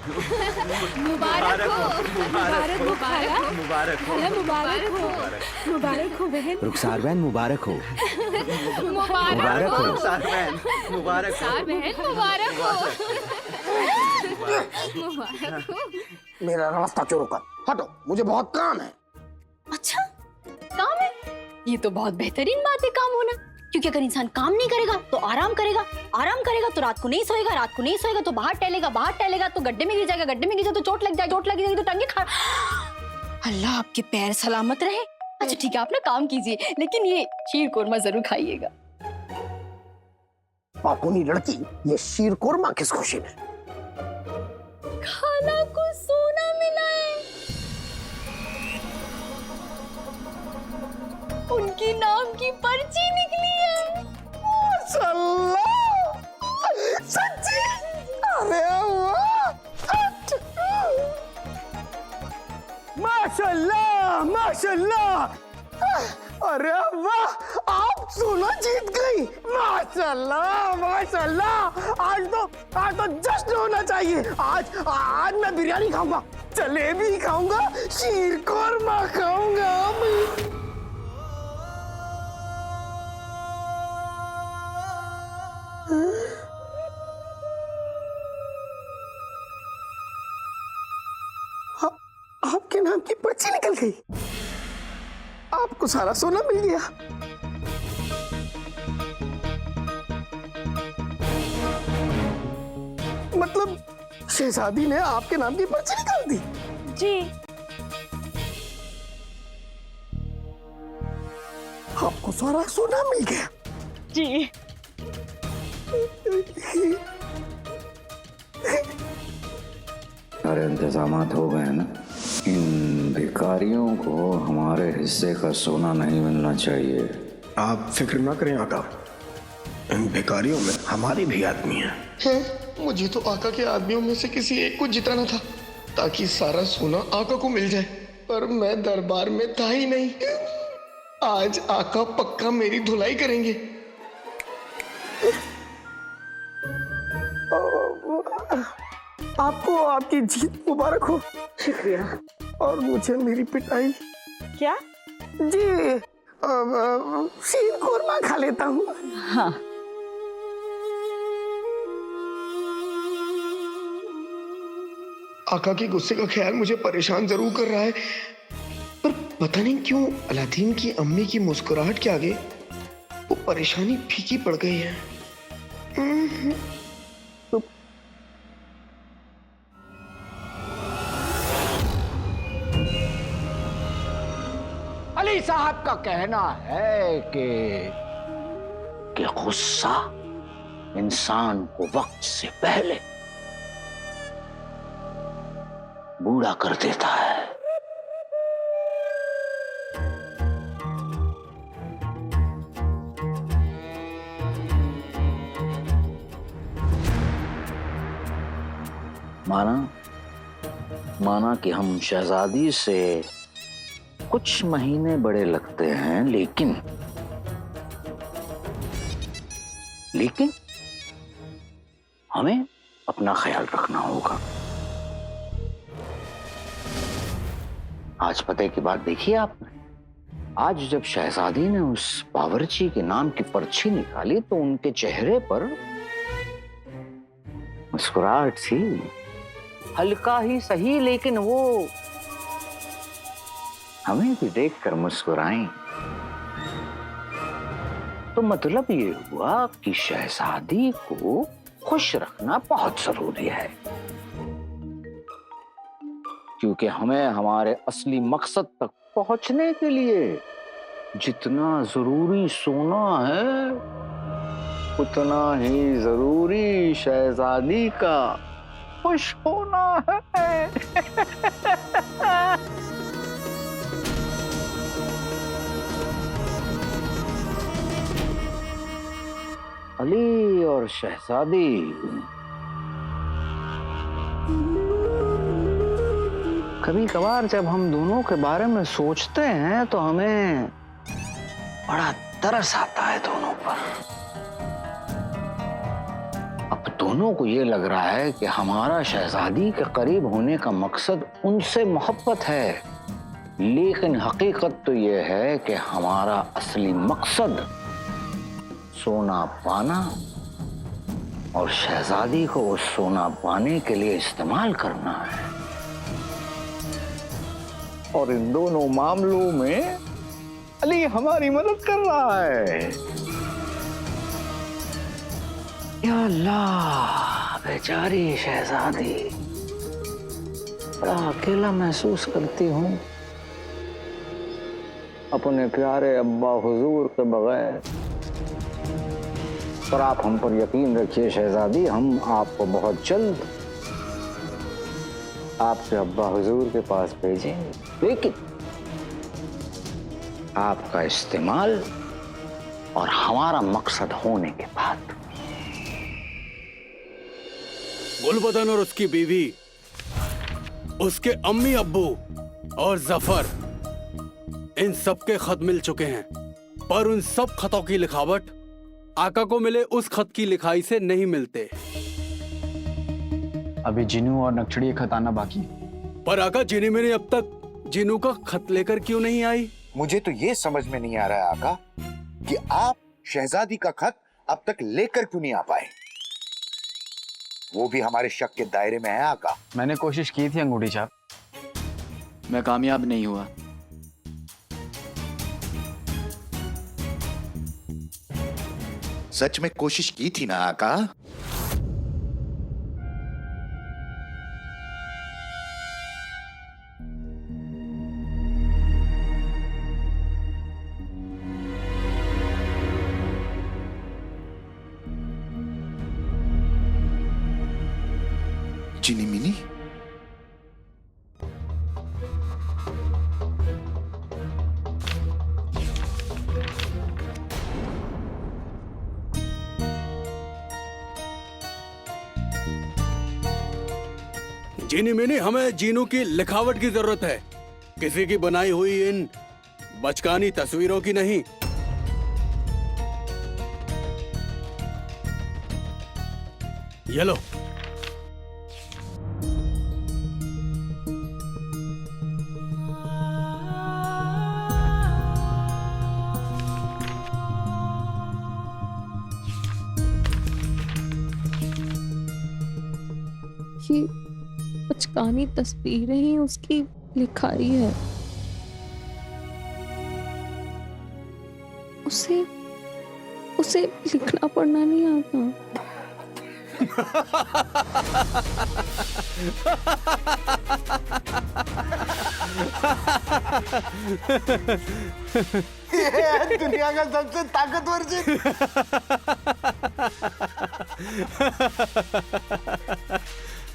मुबारक हो, मुबारक हो खाला, मुबारक हो, खाला मुबारक हो, मुबारक हो बहन। रुखसार बहन मुबारक हो। मुबारक हो रुखसार बहन, मुबारक हो। रुखसार बहन मुबारक हो। मुबारक हो। मेरा रास्ता चोरो कर, हटो, मुझे बहुत काम है। अच्छा काम है, ये तो बहुत बेहतरीन बात है काम होना, क्योंकि अगर इंसान काम नहीं करेगा तो आराम करेगा, आराम करेगा तो रात को नहीं सोएगा, रात को नहीं सोएगा तो बाहर टहलेगा तो गड्ढे में गिर जाएगा, गड्ढे में गिर जाए तो चोट लग जाएगी तो टंगे खा। अल्लाह आपके पैर सलामत रहे। अच्छा ठीक है, आप ना काम कीजिए, लेकिन ये शीर कोरमा जरूर खाइएगा। पापुनी लड़की, ये शीर कोरमा किस खुशी में? खाला को सोना मिला है, उनके नाम की पर्ची निकली है। माशाल्लाह, सच्ची? अरे वाह, माशाल्लाह माशाल्लाह, अरे वाह, आप सोना जीत गई। माशाल्लाह माशाल्लाह, आज तो जश्न होना चाहिए। आज मैं बिरयानी खाऊंगा, जलेबी खाऊंगा, शीर कोरमा खाऊंगा। आपके नाम की पर्ची निकल गई, आपको सारा सोना मिल गया। मतलब शहजादी ने आपके नाम की पर्ची निकाल दी? जी आपको सारा सोना मिल गया? जी सारे इंतजामात हो गए ना? इन भिखारियों को हमारे हिस्से का सोना नहीं मिलना चाहिए। आप फिक्र ना करें आका, इन भिखारियों में हमारे भी आदमी हैं। मुझे तो आका के आदमियों में से किसी एक को जिताना था ताकि सारा सोना आका को मिल जाए, पर मैं दरबार में था ही नहीं। आज आका पक्का मेरी धुलाई करेंगे। आपको आपकी जीत मुबारक हो। शुक्रिया। और मुझे मेरी पिटाई। क्या? जी शीर कोरमा खा लेता हूँ। हाँ आका के गुस्से का ख्याल मुझे परेशान जरूर कर रहा है, पर पता नहीं क्यों अलादीन की अम्मी की मुस्कुराहट के आगे वो परेशानी फीकी पड़ गई है। अली साहब का कहना है कि गुस्सा इंसान को वक्त से पहले बूढ़ा कर देता है। माना कि हम शहजादी से कुछ महीने बड़े लगते हैं, लेकिन हमें अपना ख्याल रखना होगा। आज पते की बात देखी आपने? आज जब शहजादी ने उस बावर्ची के नाम की पर्ची निकाली तो उनके चेहरे पर मुस्कुराहट थी, हल्का ही सही, लेकिन वो हमें भी देखकर मुस्कुराई। तो मतलब ये हुआ कि शहजादी को खुश रखना बहुत जरूरी है, क्योंकि हमें हमारे असली मकसद तक पहुंचने के लिए जितना जरूरी सोना है, उतना ही जरूरी शहजादी का खुश होना है। अली और शहजादी कभी कभार जब हम दोनों के बारे में सोचते हैं तो हमें बड़ा तरस आता है दोनों पर। अब दोनों को ये लग रहा है कि हमारा शहजादी के करीब होने का मकसद उनसे मोहब्बत है, लेकिन हकीकत तो ये है कि हमारा असली मकसद सोना पाना और शहजादी को वो सोना पाने के लिए इस्तेमाल करना है। और इन दोनों मामलों में अली हमारी मदद कर रहा है। या अल्लाह, बेचारी शहजादी बड़ा अकेला महसूस करती हूँ अपने प्यारे अब्बा हुजूर के बगैर। पर आप हम पर यकीन रखिए शहजादी, हम आपको बहुत जल्द आपके अब्बा हुजूर के पास भेजेंगे, लेकिन आपका इस्तेमाल और हमारा मकसद होने के बाद। गुलबदन और उसकी बीवी, उसके अम्मी अब्बू और जफर, इन सब के खत मिल चुके हैं, पर उन सब खतों की लिखावट आका को मिले उस खत की लिखाई से नहीं मिलते। अभी जिनू और नक्शड़ी खत आना बाकी। पर आका, जिनी मेरी अब तक जिनू का खत लेकर क्यों नहीं आई? मुझे तो ये समझ में नहीं आ रहा है आका कि आप शहजादी का खत अब तक लेकर क्यों नहीं आ पाए। वो भी हमारे शक के दायरे में है आका। मैंने कोशिश की थी अंगूठी छाप, मैं कामयाब नहीं हुआ। सच में कोशिश की थी ना आका? जिनी मिनी, जिनी मिनी, हमें जीनू की लिखावट की जरूरत है, किसी की बनाई हुई इन बचकानी तस्वीरों की नहीं। ये लो। ये बचकानी तस्वीरें ही उसकी लिखाई है। उसे उसे लिखना पढ़ना नहीं आता। ये दुनिया का सबसे ताकतवर जिन।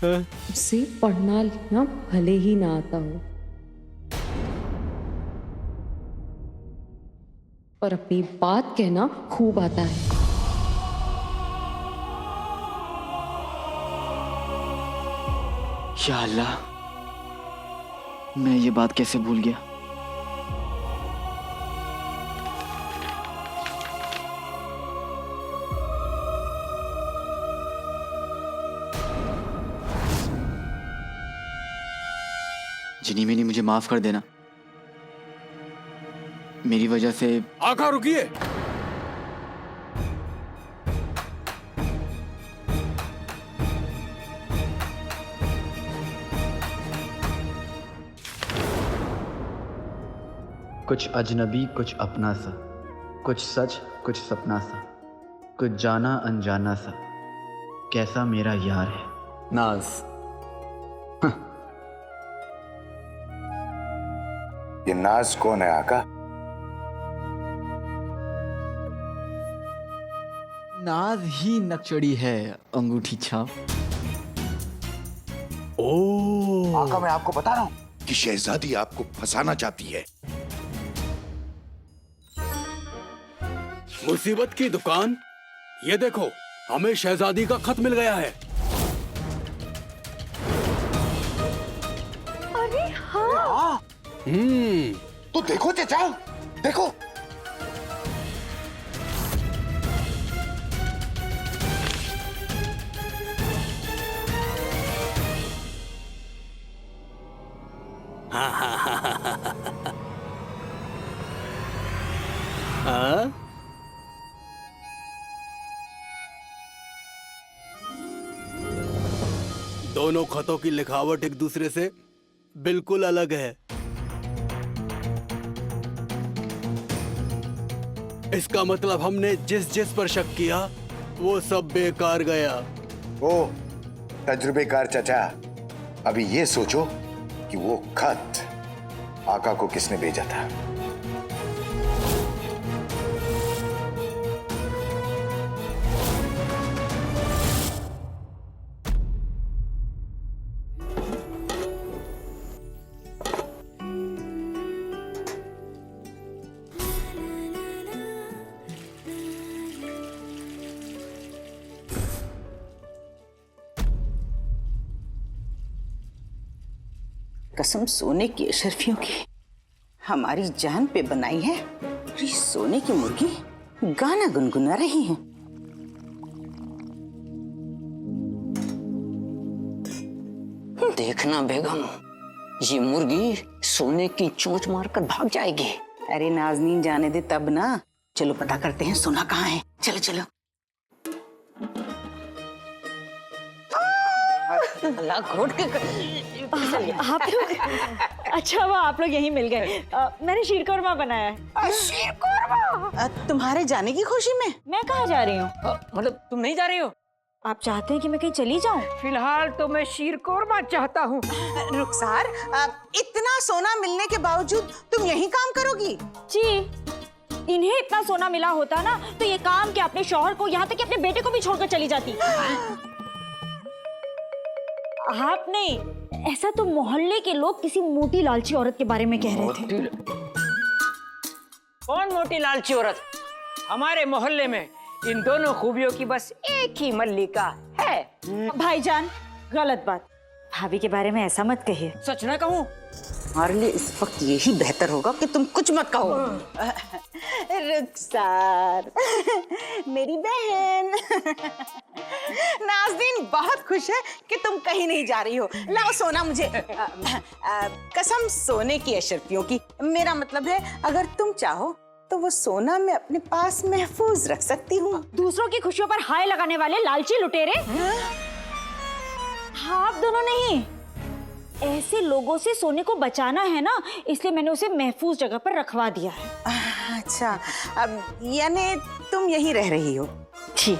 उसे पढ़ना लिखना भले ही ना आता हो, पर अपनी बात कहना खूब आता है। या अल्लाह, मैं ये बात कैसे भूल गया। जिनी मिनी, मुझे माफ कर देना, मेरी वजह से। आका रुकिए। कुछ अजनबी कुछ अपना सा, कुछ सच कुछ सपना सा, कुछ जाना अनजाना सा, कैसा मेरा यार है। नाज। ये नाज कौन है आका? नाज ही नक्शड़ी है, अंगूठी छाप। ओह, आका, मैं आपको बता रहा हूं कि शहजादी आपको फंसाना चाहती है। मुसीबत की दुकान। ये देखो, हमें शहजादी का खत मिल गया है। अरे हाँ। तो देखो चाचा, देखो। हाँ? दोनों खतों की लिखावट एक दूसरे से बिल्कुल अलग है। इसका मतलब हमने जिस जिस पर शक किया वो सब बेकार गया। ओ तजुर्बेकार चाचा, अभी ये सोचो कि वो खत आका को किसने भेजा था। कसम सोने की अशरफियों की हमारी जान पे बनाई है और ये सोने की मुर्गी गाना गुनगुना रही है। देखना बेगम, ये मुर्गी सोने की चोंच मारकर भाग जाएगी। अरे नाज़नीन जाने दे तब ना। चलो पता करते हैं सोना कहाँ है। चलो चलो। अल्लाह घोट के आप लोग अच्छा हुआ आप लोग यहीं मिल गए। मैंने शीरकोरमा बनाया है। शीरकोरमा तुम्हारे जाने की खुशी में? मैं कहाँ जा रही हूँ? मतलब तुम नहीं जा रही हो? आप चाहते हैं कि मैं कहीं चली जाऊँ? फिलहाल तो मैं शीरकोरमा चाहता हूँ। रुखसार, इतना सोना मिलने के बावजूद तुम यहीं काम करोगी? जी, इन्हें इतना सोना मिला होता ना तो ये काम क्या अपने शौहर को, यहाँ तक कि अपने बेटे को भी छोड़कर चली जाती। आप नहीं, ऐसा तो मोहल्ले के लोग किसी मोटी लालची औरत के बारे में कह रहे थे। कौन मोटी लालची औरत? हमारे मोहल्ले में इन दोनों खूबियों की बस एक ही मल्लिका है। भाईजान, गलत बात। भाभी के बारे में ऐसा मत कहिए। सच ना कहूँ? हमारे लिए इस वक्त यही बेहतर होगा कि तुम कुछ मत कहो। रुखसार मेरी बहन नाज़नीन बहुत खुश है कि तुम कहीं नहीं जा रही हो। लाओ सोना मुझे। कसम सोने की अशरफियों की, मेरा मतलब है अगर तुम चाहो तो वो सोना मैं अपने पास महफूज रख सकती हूँ। दूसरों की खुशियों पर हाय लगाने वाले लालची लुटेरे। हाँ, आप दोनों नहीं, ऐसे लोगों से सोने को बचाना है ना, इसलिए मैंने उसे महफूज जगह पर रखवा दिया है। अच्छा, अब यानी तुम यहीं रह रही हो? जी।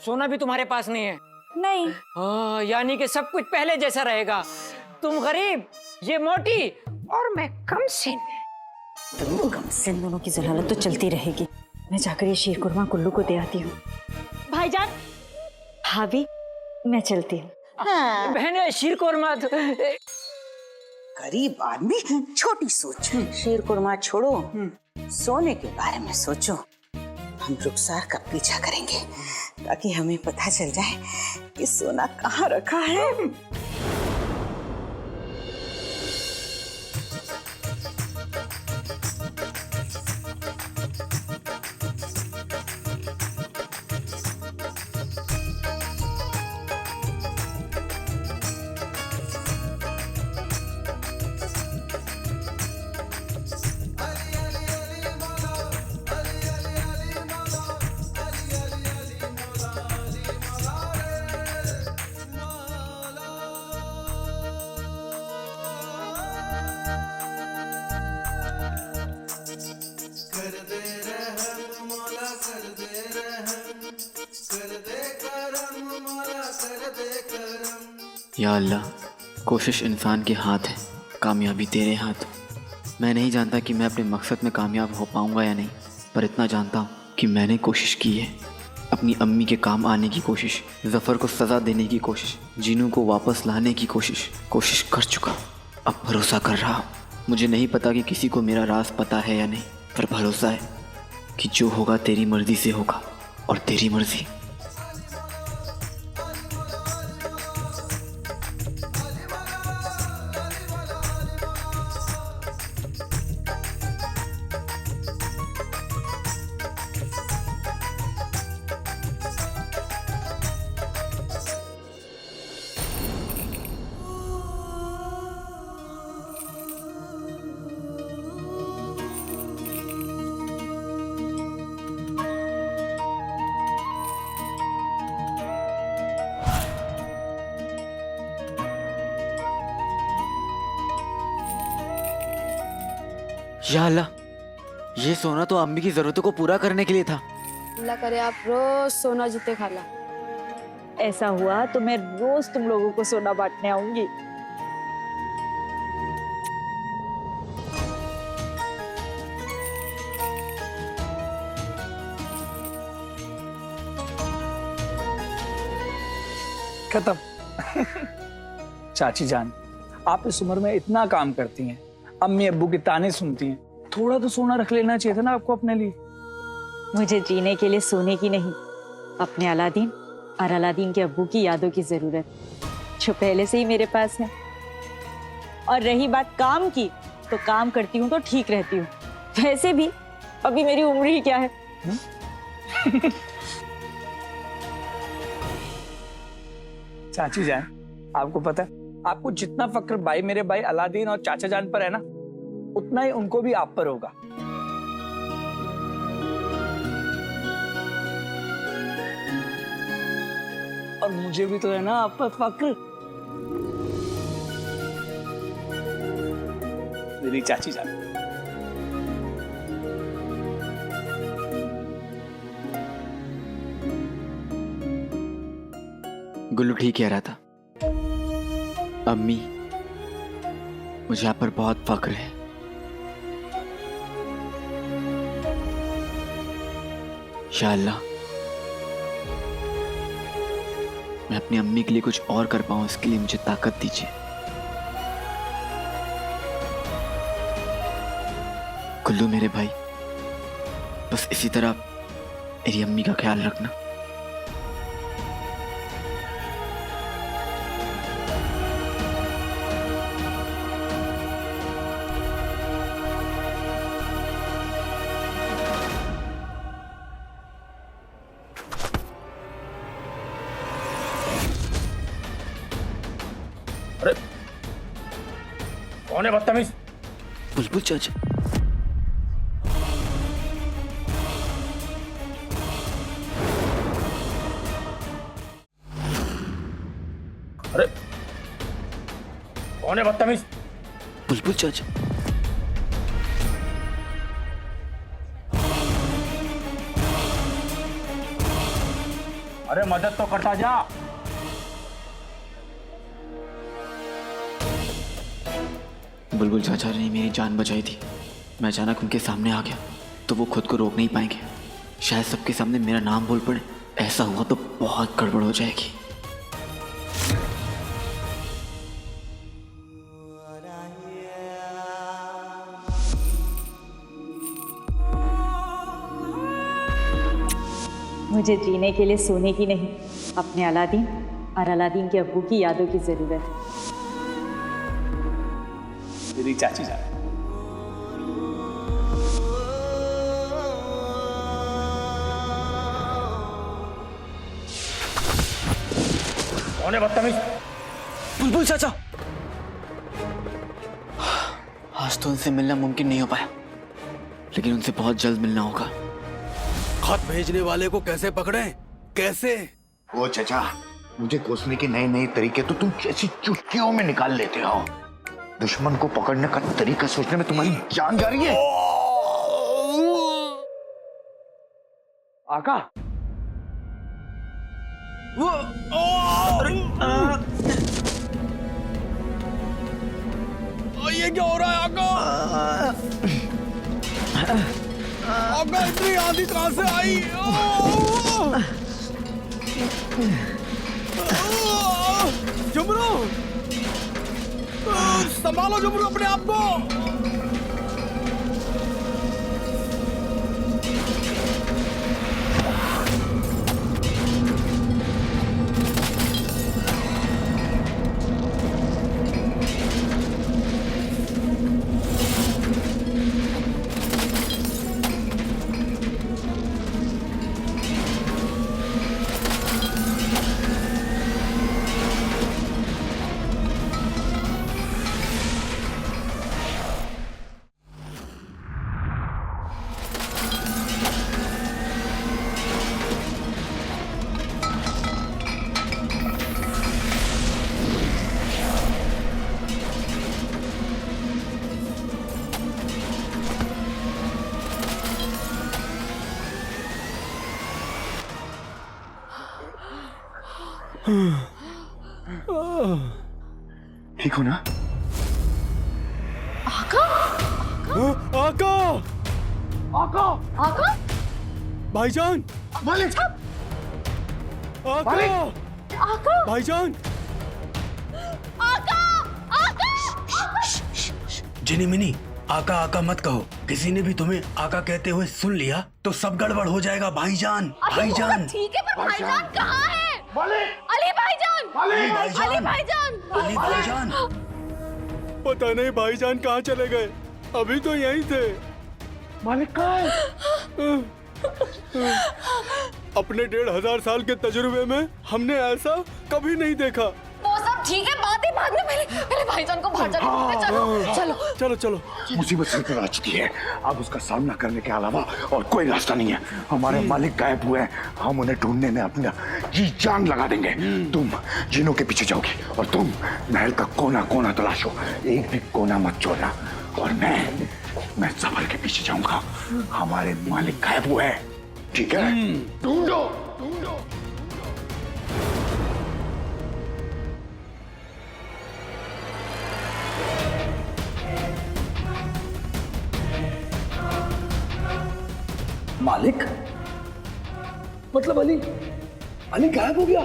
सोना भी तुम्हारे पास नहीं है? नहीं। यानी कि सब कुछ पहले जैसा रहेगा। तुम गरीब, ये मोटी और मैं कमसिन। तुम कमसिन, दोनों की जलालत तो चलती रहेगी। मैं जाकर ये शीरकुरमा कुल्लू को दे आती हूँ। भाईजान, भाभी, मैं चलती हूँ। हाँ। बहने शीरकोरमा तो गरीब आदमी, छोटी सोच। शीरकुरमा छोड़ो, सोने के बारे में सोचो। हम रुखसार का पीछा करेंगे ताकि हमें पता चल जाए कि सोना कहाँ रखा है। या अल्लाह, कोशिश इंसान के हाथ है, कामयाबी तेरे हाथ। मैं नहीं जानता कि मैं अपने मकसद में कामयाब हो पाऊंगा या नहीं, पर इतना जानता हूँ कि मैंने कोशिश की है। अपनी अम्मी के काम आने की कोशिश, जफ़र को सज़ा देने की कोशिश, जीनू को वापस लाने की कोशिश कर चुका। अब भरोसा कर रहा हूँ। मुझे नहीं पता कि किसी को मेरा राज पता है या नहीं, पर भरोसा है कि जो होगा तेरी मर्ज़ी से होगा, और तेरी मर्ज़ी। या अल्लाह, ये सोना तो अम्मी की जरूरतों को पूरा करने के लिए था। अल्लाह करे आप रोज सोना जीते खाला। ऐसा हुआ तो मैं रोज तुम लोगों को सोना बांटने आऊंगी। खत्म। चाची जान, आप इस उम्र में इतना काम करती हैं, अम्मी अब्बू की ताने सुनती हैं, थोड़ा तो सोना रख लेना चाहिए था ना आपको अपने लिए। मुझे जीने के लिए सोने की नहीं, अपने अलादीन और अलादीन के अब्बू की यादों की जरूरत, जो पहले से ही मेरे पास है। और रही बात काम की, तो काम करती हूँ तो ठीक रहती हूँ। वैसे भी अभी मेरी उम्र ही क्या है। चाची जान, आपको पता है, आपको जितना फक्र भाई मेरे भाई अलादीन और चाचा जान पर है ना, उतना ही उनको भी आप पर होगा। और मुझे भी तो है ना आप पर फक्र, मेरी चाची जान। गुल्लू ठीक कह रहा था। अम्मी, मुझे आप पर बहुत फक्र है। या अल्लाह, मैं अपनी अम्मी के लिए कुछ और कर पाऊं, इसके लिए मुझे ताकत दीजिए। गुल्लू मेरे भाई, बस इसी तरह मेरी अम्मी का ख्याल रखना। कौन है बदतमीज? बुलबुल चाचा। अरे कौन है बदतमीज? बुलबुल चाचा। अरे मदद तो करता जा। बुलबुल चाचा ने मेरी जान बचाई थी। मैं अचानक उनके सामने आ गया तो वो खुद को रोक नहीं पाएंगे। शायद सबके सामने मेरा नाम बोल पड़े। ऐसा हुआ तो बहुत गड़बड़ हो जाएगी। मुझे जीने के लिए सोने की नहीं, अपने अलादीन और अलादीन के अब्बू की यादों की जरूरत है। मेरी चाची जान। कौन है बदतमीज? बुलबुल चाचा। आज तो उनसे मिलना मुमकिन नहीं हो पाया, लेकिन उनसे बहुत जल्द मिलना होगा। खत भेजने वाले को कैसे पकड़े? कैसे? ओ चाचा, मुझे कोसने के नए नए तरीके तो तुम कैसी चुटकियों में निकाल लेते हो। दुश्मन को पकड़ने का तरीका सोचने में तुम्हारी जान जा रही है। आका, वो ये क्या हो रहा है आका? आका, इतनी आंधी कहां से आई? जुमरू, संभालो जुमरू अपने आप को। ठीक हो ना? आका आका आका भाईजान मालिक आका आका भाईजान आका आका जिनी मिनी आका आका मत कहो। किसी ने भी तुम्हें आका कहते हुए सुन लिया तो सब गड़बड़ हो जाएगा भाईजान। भाईजान ठीक है पर भाईजान कहाँ है? अली भाईजान अली भाईजान अली भाईजान अली भाईजान पता नहीं भाईजान कहाँ चले गए। अभी तो यहीं थे। मालिक कहाँ है? अपने 1500 साल के तजुर्बे में हमने ऐसा कभी नहीं देखा। वो सब ठीक है, बात ही बाद में, पहले भाईजान को बाहर जाने दो। चलो चलो चलो चलो। मुसीबत सिर पर आ चुकी है, अब उसका सामना करने के अलावा और कोई रास्ता नहीं है। हमारे मालिक गायब हुए हैं, हम उन्हें ढूंढने में अपना जी जान लगा देंगे। तुम जिनों के पीछे जाओगी और तुम महल का कोना कोना तलाशो, एक भी कोना मत छोड़ना। और मैं जफर के पीछे जाऊंगा। हमारे मालिक गायब हुए हैं, ठीक है? ढूंढो ढूंढो। मालिक मतलब अली गायब हो गया?